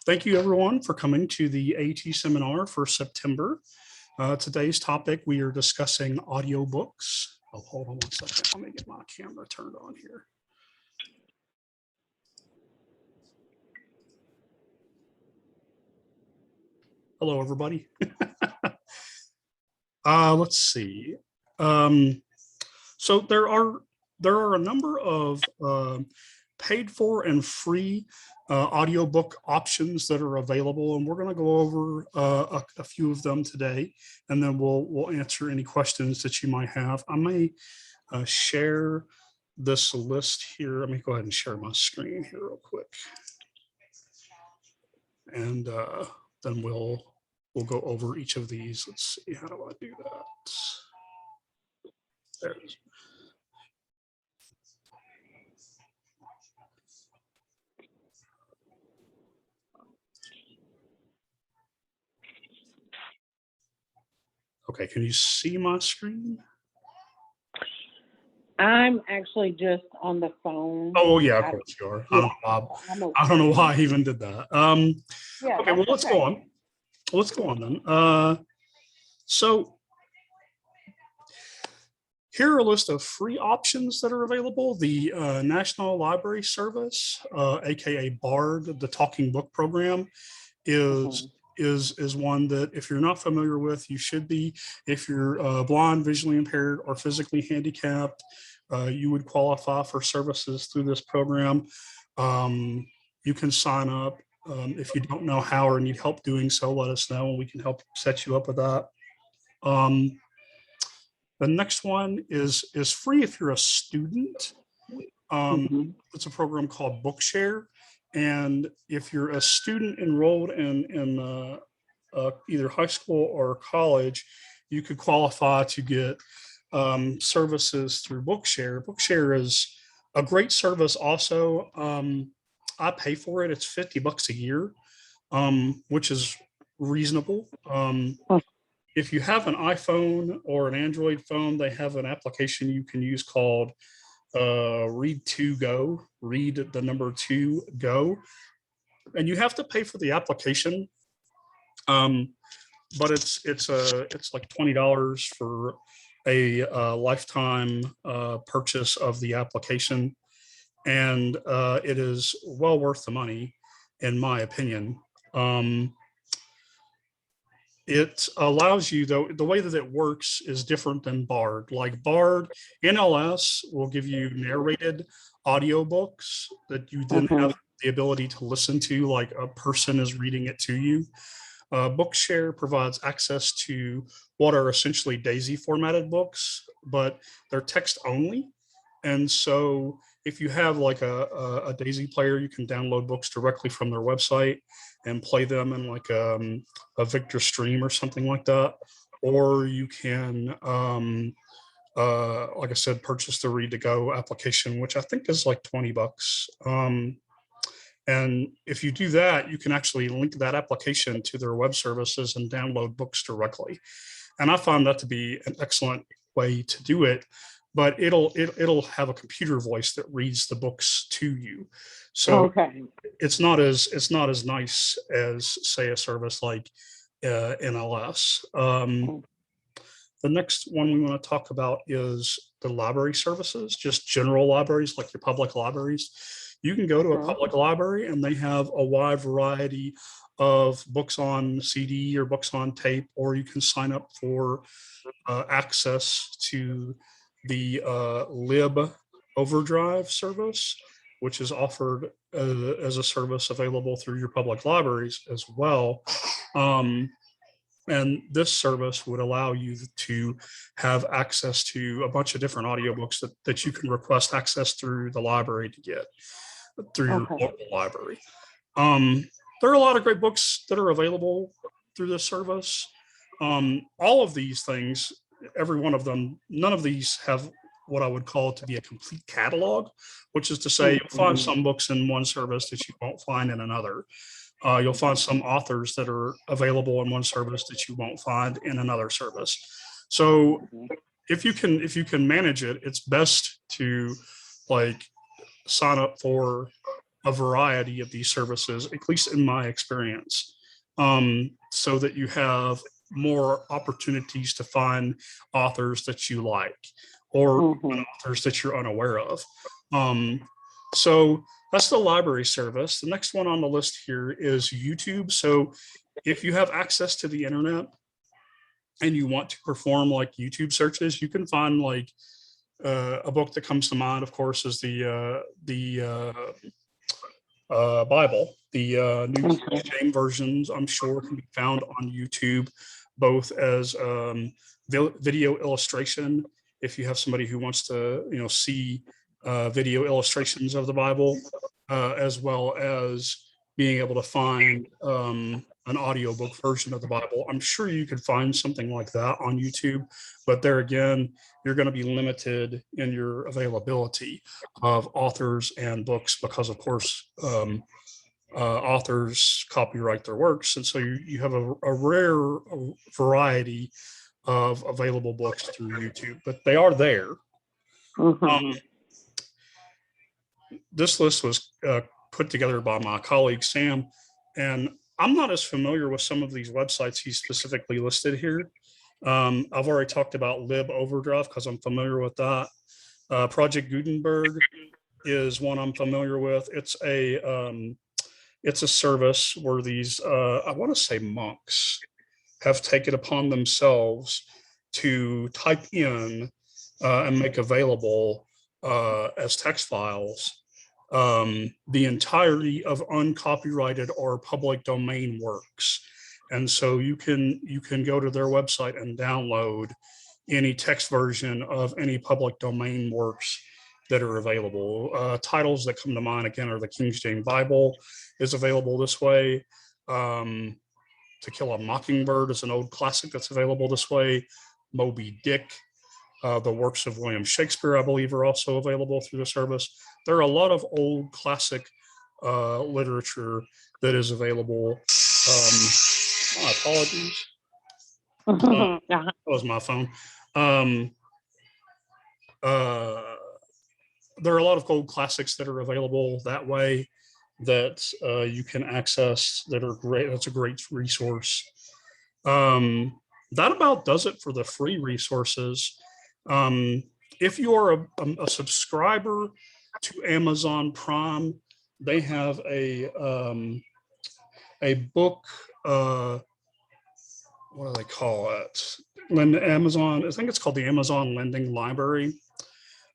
Thank you everyone for coming to the AT seminar for September. Today's topic, we are discussing audiobooks. Oh, hold on one second. Let me get my camera turned on here. Hello, everybody. Let's see. So there are a number of paid for and free audiobook options that are available, and we're going to go over a few of them today, and then we'll answer any questions that you might have. I may share this list here. Let me go ahead and share my screen here real quick, and then we'll go over each of these. Let's see, how do I do that? There it is. Okay, can you see my screen? I'm actually just on the phone. Oh yeah, of course you are. Yeah, I don't know why I even did that. Yeah, okay, well let's go on. Let's go on then. So here are a list of free options that are available. The National Library Service, aka BARD, the Talking Book Program, is one that if you're not familiar with, you should be. If you're blind, visually impaired, or physically handicapped, you would qualify for services through this program. You can sign up. If you don't know how or need help doing so, let us know and we can help set you up with that. The next one is free if you're a student. It's a program called Bookshare. And if you're a student enrolled in either high school or college, you could qualify to get services through Bookshare. Bookshare is a great service also. I pay for it. It's $50 a year, which is reasonable. If you have an iPhone or an Android phone, they have an application you can use called Read2Go, read the number 2 go, and you have to pay for the application, but it's like $20 for a lifetime purchase of the application, and it is well worth the money in my opinion. It allows you, though, the way that it works is different than BARD. Like BARD, NLS will give you narrated audiobooks that you then have the ability to listen to, like a person is reading it to you. Bookshare provides access to what are essentially DAISY formatted books, but they're text only. And so if you have like a DAISY player, you can download books directly from their website and play them in like a Victor Stream or something like that. Or you can, like I said, purchase the Read2Go application, which I think is like $20. And if you do that, you can actually link that application to their web services and download books directly. And I found that to be an excellent way to do it. But it'll have a computer voice that reads the books to you. So it's not as nice as, say, a service like NLS. The next one we want to talk about is the library services, just general libraries like your public libraries. You can go to a public library and they have a wide variety of books on CD or books on tape, or you can sign up for access to the Lib Overdrive service, which is offered as a service available through your public libraries as well. And this service would allow you to have access to a bunch of different audiobooks that you can request access through the library to get through your local library. There are a lot of great books that are available through this service. All of these things, every one of them, none of these have what I would call to be a complete catalog, which is to say you'll find some books in one service that you won't find in another. You'll find some authors that are available in one service that you won't find in another service. So if you can manage it, it's best to like sign up for a variety of these services, at least in my experience, so that you have more opportunities to find authors that you like or authors that you're unaware of. So that's the library service. The next one on the list here is YouTube. So if you have access to the internet and you want to perform like YouTube searches, you can find like a book that comes to mind, of course, is the Bible. The New King James versions, I'm sure, can be found on YouTube, both as video illustration. If you have somebody who wants to, see video illustrations of the Bible, as well as being able to find an audiobook version of the Bible. I'm sure you could find something like that on YouTube, but there again, you're going to be limited in your availability of authors and books because, of course, authors copyright their works. And so you have a rare variety of available books through YouTube, but they are there. This list was put together by my colleague, Sam, and I'm not as familiar with some of these websites he specifically listed here. I've already talked about Lib Overdrive because I'm familiar with that. Project Gutenberg is one I'm familiar with. It's a service where these, I want to say monks, have taken upon themselves to type in and make available as text files the entirety of uncopyrighted or public domain works. And so you can go to their website and download any text version of any public domain works that are available. Titles that come to mind again are the King James Bible is available this way. To Kill a Mockingbird is an old classic that's available this way. Moby Dick, the works of William Shakespeare, I believe, are also available through the service. There are a lot of old classic literature that is available. My apologies. That was my phone. There are a lot of old classics that are available that way that you can access that are great. That's a great resource. That about does it for the free resources. If you are a subscriber to Amazon Prime, they have a book, what do they call it? Amazon, I think it's called the Amazon Lending Library.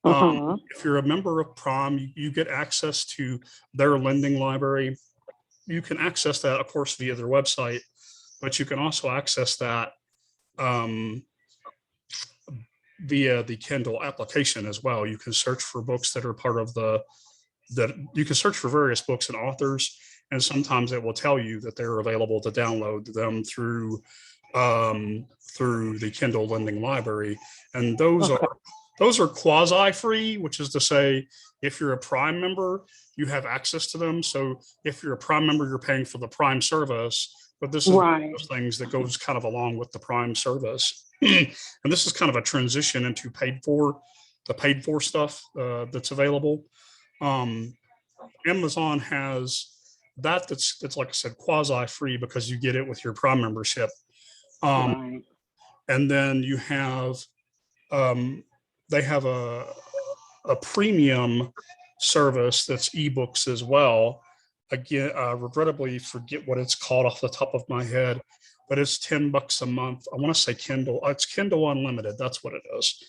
If you're a member of Prime, you get access to their lending library. You can access that, of course, via their website, but you can also access that via the Kindle application as well. You can search for books that are part of you can search for various books and authors, and sometimes it will tell you that they're available to download them through the Kindle lending library. And those are quasi-free, which is to say, if you're a Prime member, you have access to them. So if you're a Prime member, you're paying for the Prime service, but this is one of those things that goes kind of along with the Prime service. And this is kind of a transition into the paid for stuff that's available. Amazon has that's like I said, quasi-free because you get it with your Prime membership. And then you have they have a premium service that's ebooks as well. Again, I regrettably forget what it's called off the top of my head, but it's $10 a month. I want to say Kindle. It's Kindle Unlimited. That's what it is.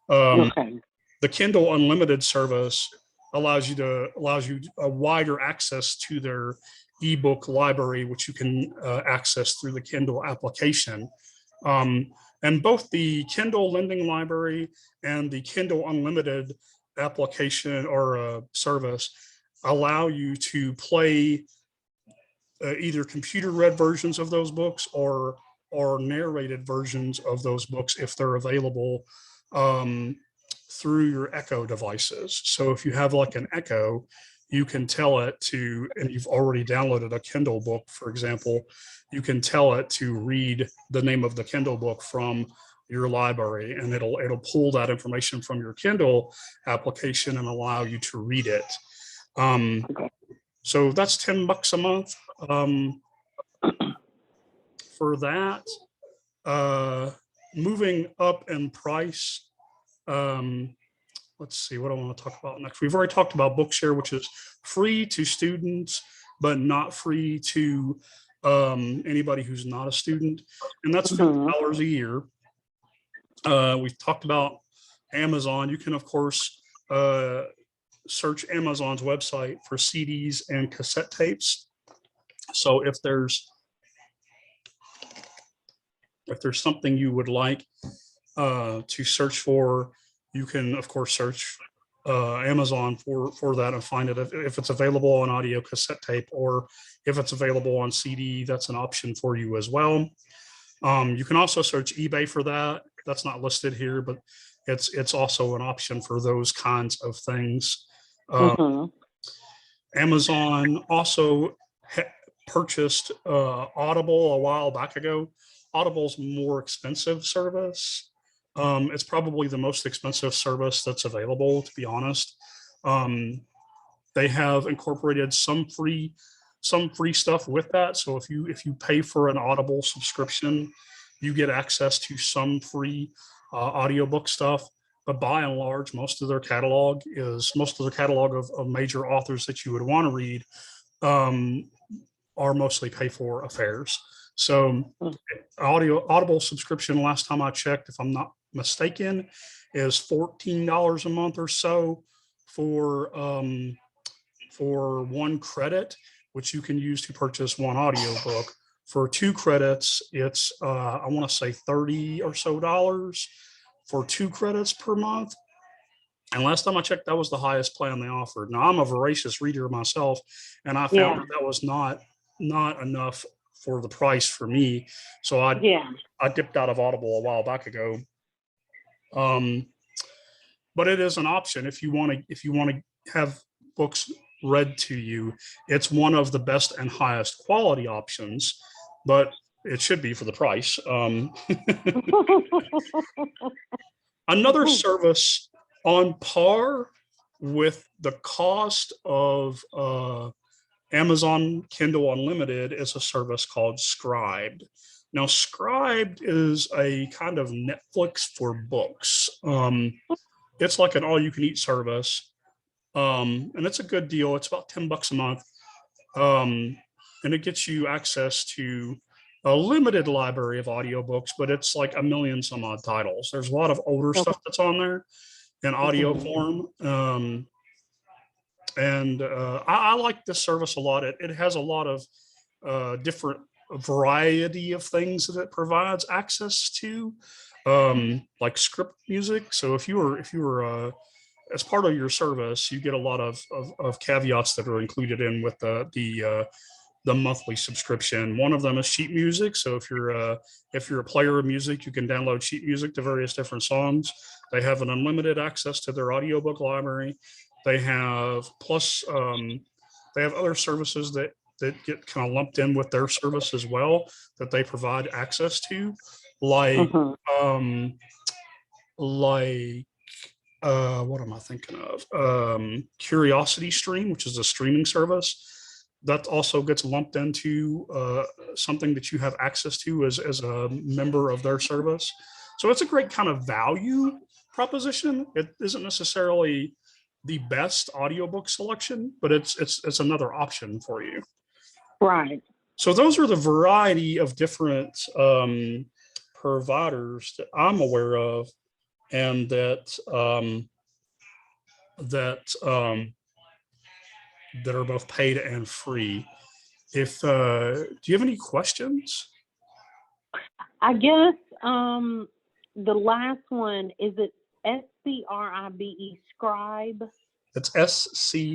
The Kindle Unlimited service allows you a wider access to their ebook library, which you can access through the Kindle application. And both the Kindle Lending Library and the Kindle Unlimited application or service allow you to play either computer read versions of those books or narrated versions of those books if they're available through your Echo devices. So if you have like an Echo, you can tell it to, and you've already downloaded a Kindle book, for example, you can tell it to read the name of the Kindle book from your library, and it'll pull that information from your Kindle application and allow you to read it. So that's $10 a month for that. Moving up in price. Let's see what I want to talk about next. We've already talked about Bookshare, which is free to students, but not free to anybody who's not a student. And that's $50 a year. We've talked about Amazon. You can, of course, search Amazon's website for CDs and cassette tapes. So if there's something you would like to search for, you can, of course, search Amazon for that and find it. If it's available on audio cassette tape, or if it's available on CD, that's an option for you as well. You can also search eBay for that. That's not listed here, but it's also an option for those kinds of things. Amazon also purchased Audible a while back ago. Audible's more expensive service. It's probably the most expensive service that's available, to be honest. They have incorporated some free stuff with that. So if you pay for an Audible subscription, you get access to some free audiobook stuff. But by and large, most of their catalog of major authors that you would want to read are mostly pay for affairs. So Audible subscription, last time I checked, if I'm not mistaken, is $14 a month or so for 1 credit, which you can use to purchase 1 audiobook. For 2 credits, it's I want to say $30 or so for 2 credits per month. And last time I checked, that was the highest plan they offered. Now, I'm a voracious reader myself, and I found that was not enough for the price for me. So I dipped out of Audible a while back ago. But it is an option if you want to have books read to you. It's one of the best and highest quality options, but it should be for the price. Another service on par with the cost of Amazon Kindle Unlimited is a service called Scribe. Now, Scribe is a kind of Netflix for books. It's like an all-you-can-eat service, and it's a good deal. It's about $10 a month, and it gets you access to a limited library of audiobooks, but it's like a million some odd titles. There's a lot of older stuff that's on there in audio form. And I like this service a lot. It has a lot of different variety of things that it provides access to, like script music. So if you were as part of your service, you get a lot of caveats that are included in with the monthly subscription. One of them is sheet music. So if you're a player of music, you can download sheet music to various different songs. They have an unlimited access to their audiobook library. They have they have other services that get kind of lumped in with their service as well that they provide access to, like what am I thinking of? Curiosity Stream, which is a streaming service that also gets lumped into something that you have access to as a member of their service. So it's a great kind of value proposition. It isn't necessarily the best audiobook selection, but it's another option for you. Right. So those are the variety of different providers that I'm aware of, and that are both paid and free. Do you have any questions? I guess the last one, is it SCRIBE, Scribe? It's SCRIBD.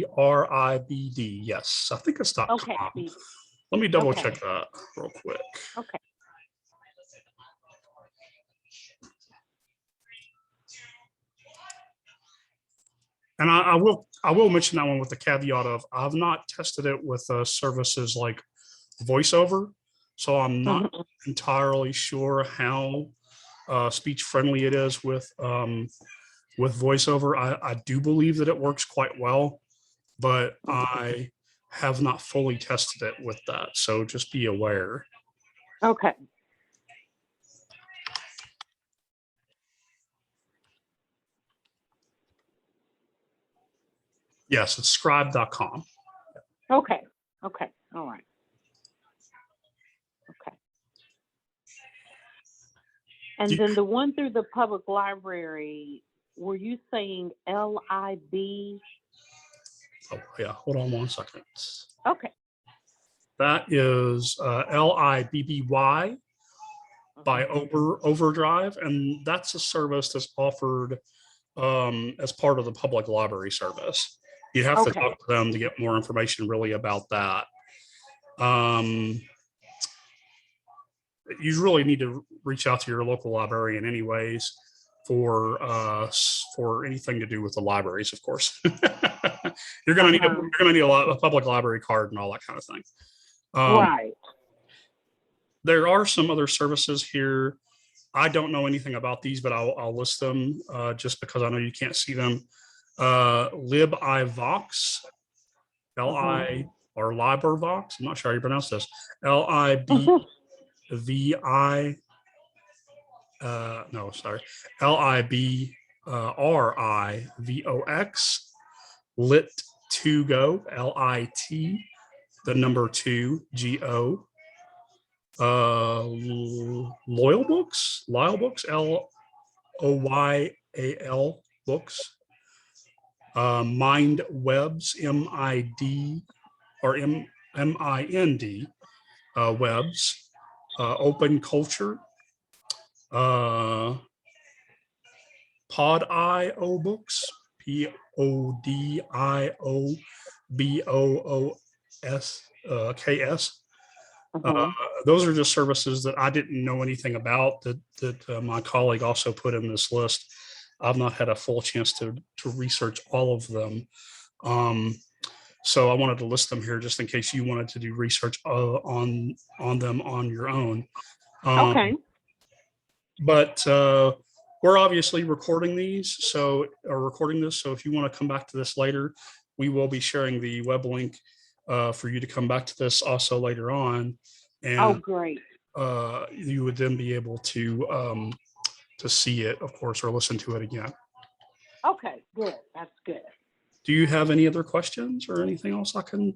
Yes, I think it's .com. Okay. Let me double check that real quick. Okay. And I will mention that one with the caveat of I've not tested it with services like VoiceOver, so I'm not entirely sure how speech friendly it is with VoiceOver. I do believe that it works quite well, but I have not fully tested it with that. So just be aware. Okay. Yes, it's scribe.com. Okay. Okay. All right. Okay. And then the one through the public library, were you saying LIB? Oh, yeah. Hold on 1 second. Okay. That is LIBBY by Overdrive, and that's a service that's offered as part of the public library service. You have to talk to them to get more information really about that. You really need to reach out to your local librarian anyways for anything to do with the libraries, of course. You're gonna need a public library card and all that kind of thing. Right. There are some other services here. I don't know anything about these, but I'll list them just because I know you can't see them. LibIVox, L-I, or LibrVox, I'm not sure how you pronounce this. L-I-B-V-I, no, sorry, L-I-B-R-I-V-O-X, Lit2Go, L-I-T, the number 2, G-O. Loyal Books, L-O-Y-A-L Books. Mind Webs, M-I-D or M-I-N-D Webs. Open Culture. Pod.io Books, P-O-D-I-O-B-O-O-S-K-S. Those are just services that I didn't know anything about that my colleague also put in this list. I've not had a full chance to research all of them. So I wanted to list them here just in case you wanted to do research on them on your own. But we're obviously recording these, so if you want to come back to this later, we will be sharing the web link for you to come back to this also later on. And great. You would then be able to see it, of course, or listen to it again. Okay, good. That's good. Do you have any other questions or anything else I can?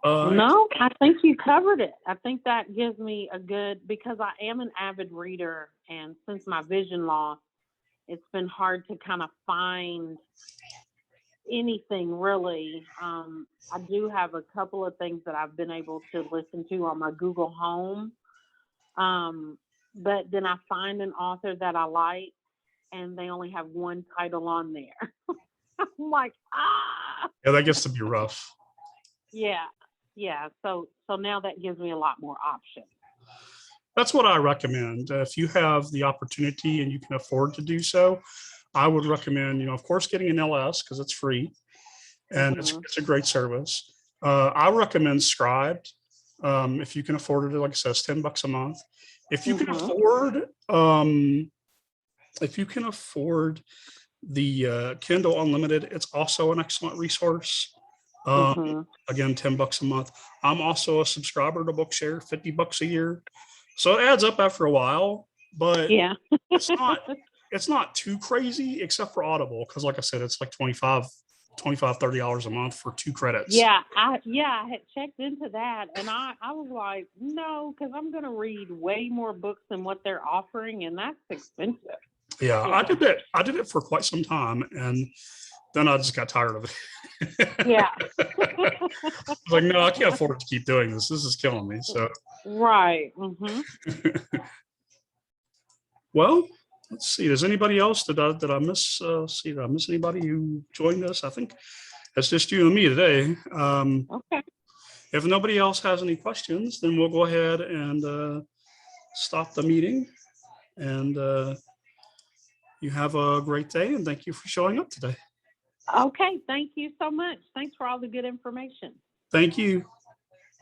No, I think you covered it. I think that gives me a good, because I am an avid reader, and since my vision loss, it's been hard to kind of find anything really. I do have a couple of things that I've been able to listen to on my Google Home. But then I find an author that I like, and they only have one title on there. I'm like, Yeah, that gets to be rough. Yeah. So now that gives me a lot more options. That's what I recommend. If you have the opportunity and you can afford to do so, I would recommend, of course, getting an LS because it's free and it's a great service. I recommend Scribe if you can afford it. Like I said, it's $10 a month. If you can afford the Kindle Unlimited, it's also an excellent resource. Again, $10 a month. I'm also a subscriber to Bookshare, $50 a year. So it adds up after a while, but it's not too crazy except for Audible. Cause like I said, it's like $30 a month for 2 credits. Yeah. I had checked into that, and I was like, no, cause I'm going to read way more books than what they're offering. And that's expensive. Yeah. I did it for quite some time. And then I just got tired of it. Yeah. I was like, no, I can't afford to keep doing this. This is killing me. So right. Well, let's see. Does anybody else did I miss? Did I miss anybody who joined us? I think it's just you and me today. Okay. If nobody else has any questions, then we'll go ahead and stop the meeting. And you have a great day, and thank you for showing up today. Okay, thank you so much. Thanks for all the good information. Thank you.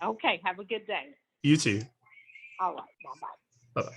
Okay, have a good day. You too. All right, bye-bye. Bye-bye.